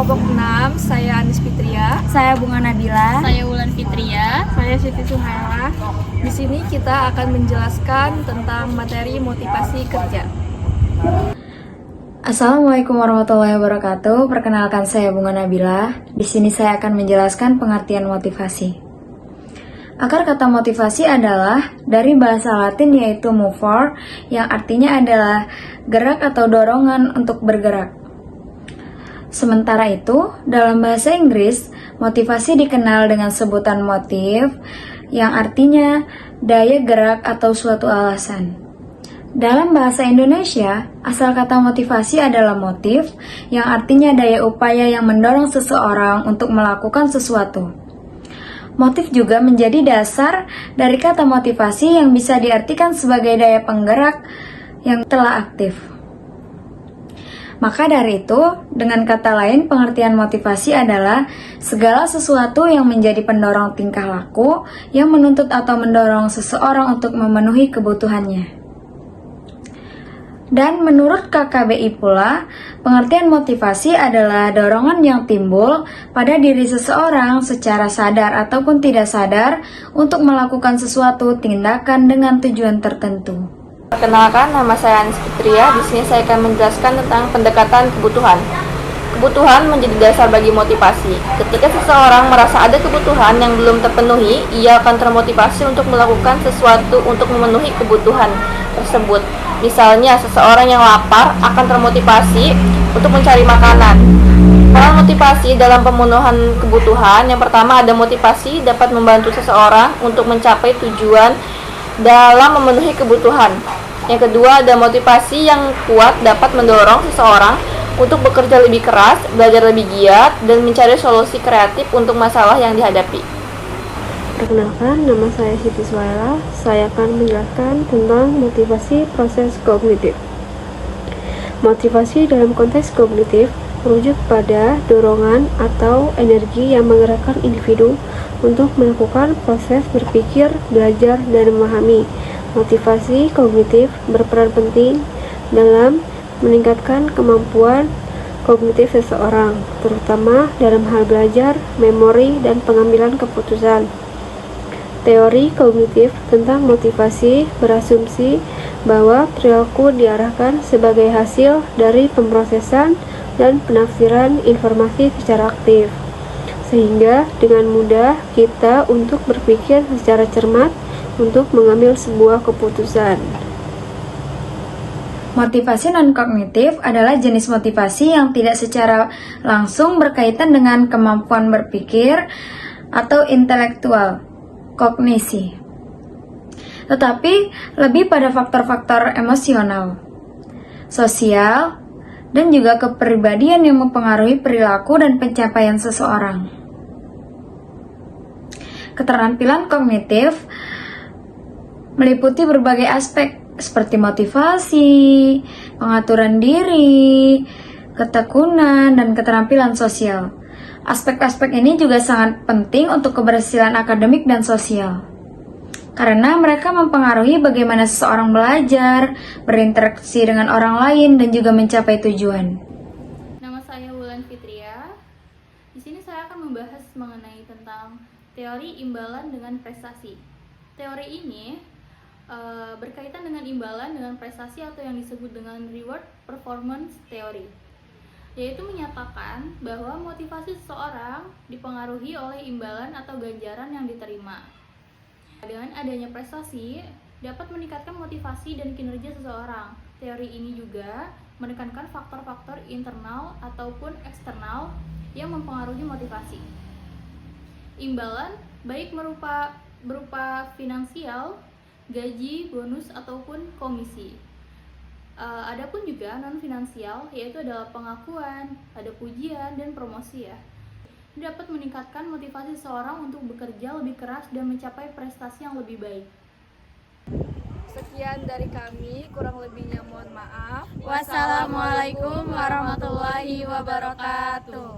kelompok 6, saya Anis Fitria. Saya Bunga Nabila. Saya Wulan Fitria. Saya Siti Suhaila. Di sini kita akan menjelaskan tentang materi motivasi kerja. Assalamualaikum warahmatullahi wabarakatuh. Perkenalkan, saya Bunga Nabila. Di sini saya akan menjelaskan pengertian motivasi. Akar kata motivasi adalah dari bahasa Latin yaitu mover, yang artinya adalah gerak atau dorongan untuk bergerak. Sementara itu, dalam bahasa Inggris, motivasi dikenal dengan sebutan motive, yang artinya daya gerak atau suatu alasan. Dalam bahasa Indonesia, asal kata motivasi adalah motif, yang artinya daya upaya yang mendorong seseorang untuk melakukan sesuatu. Motif juga menjadi dasar dari kata motivasi yang bisa diartikan sebagai daya penggerak yang telah aktif. Maka dari itu, dengan kata lain, pengertian motivasi adalah segala sesuatu yang menjadi pendorong tingkah laku yang menuntut atau mendorong seseorang untuk memenuhi kebutuhannya. Dan menurut KKBI pula, pengertian motivasi adalah dorongan yang timbul pada diri seseorang secara sadar ataupun tidak sadar untuk melakukan sesuatu tindakan dengan tujuan tertentu. Perkenalkan, nama saya Anis Fitria. Di sini saya akan menjelaskan tentang pendekatan kebutuhan. Kebutuhan menjadi dasar bagi motivasi. Ketika seseorang merasa ada kebutuhan yang belum terpenuhi, ia akan termotivasi untuk melakukan sesuatu untuk memenuhi kebutuhan tersebut. Misalnya, seseorang yang lapar akan termotivasi untuk mencari makanan. Peran motivasi dalam pemenuhan kebutuhan, yang pertama ada motivasi dapat membantu seseorang untuk mencapai tujuan dalam memenuhi kebutuhan. Yang kedua, ada motivasi yang kuat dapat mendorong seseorang untuk bekerja lebih keras, belajar lebih giat, dan mencari solusi kreatif untuk masalah yang dihadapi. Perkenalkan, nama saya Siti Suhaila. Saya akan menjelaskan tentang motivasi proses kognitif. Motivasi dalam konteks kognitif merujuk pada dorongan atau energi yang menggerakkan individu untuk melakukan proses berpikir, belajar, dan memahami. Motivasi kognitif berperan penting dalam meningkatkan kemampuan kognitif seseorang, terutama dalam hal belajar, memori, dan pengambilan keputusan. Teori kognitif tentang motivasi berasumsi bahwa perilaku diarahkan sebagai hasil dari pemrosesan dan penafsiran informasi secara aktif, sehingga dengan mudah kita untuk berpikir secara cermat untuk mengambil sebuah keputusan. Motivasi non-kognitif adalah jenis motivasi yang tidak secara langsung berkaitan dengan kemampuan berpikir atau intelektual, kognisi, tetapi lebih pada faktor-faktor emosional, sosial, dan juga kepribadian yang mempengaruhi perilaku dan pencapaian seseorang. Keterampilan kognitif meliputi berbagai aspek seperti motivasi, pengaturan diri, ketekunan, dan keterampilan sosial. Aspek-aspek ini juga sangat penting untuk keberhasilan akademik dan sosial, karena mereka mempengaruhi bagaimana seseorang belajar, berinteraksi dengan orang lain, dan juga mencapai tujuan. Nama saya Wulan Fitria. Di sini saya akan membahas mengenai tentang teori imbalan dengan prestasi. Teori ini berkaitan dengan imbalan dengan prestasi atau yang disebut dengan reward performance theory, yaitu menyatakan bahwa motivasi seseorang dipengaruhi oleh imbalan atau ganjaran yang diterima. Dengan adanya prestasi dapat meningkatkan motivasi dan kinerja seseorang. Teori ini juga menekankan faktor-faktor internal ataupun eksternal yang mempengaruhi motivasi. Imbalan baik berupa finansial, gaji, bonus, ataupun komisi. Adapun juga non-finansial, yaitu adalah pengakuan, ada pujian, dan promosi ya. Ini dapat meningkatkan motivasi seseorang untuk bekerja lebih keras dan mencapai prestasi yang lebih baik. Sekian dari kami, kurang lebihnya mohon maaf. Wassalamualaikum warahmatullahi wabarakatuh.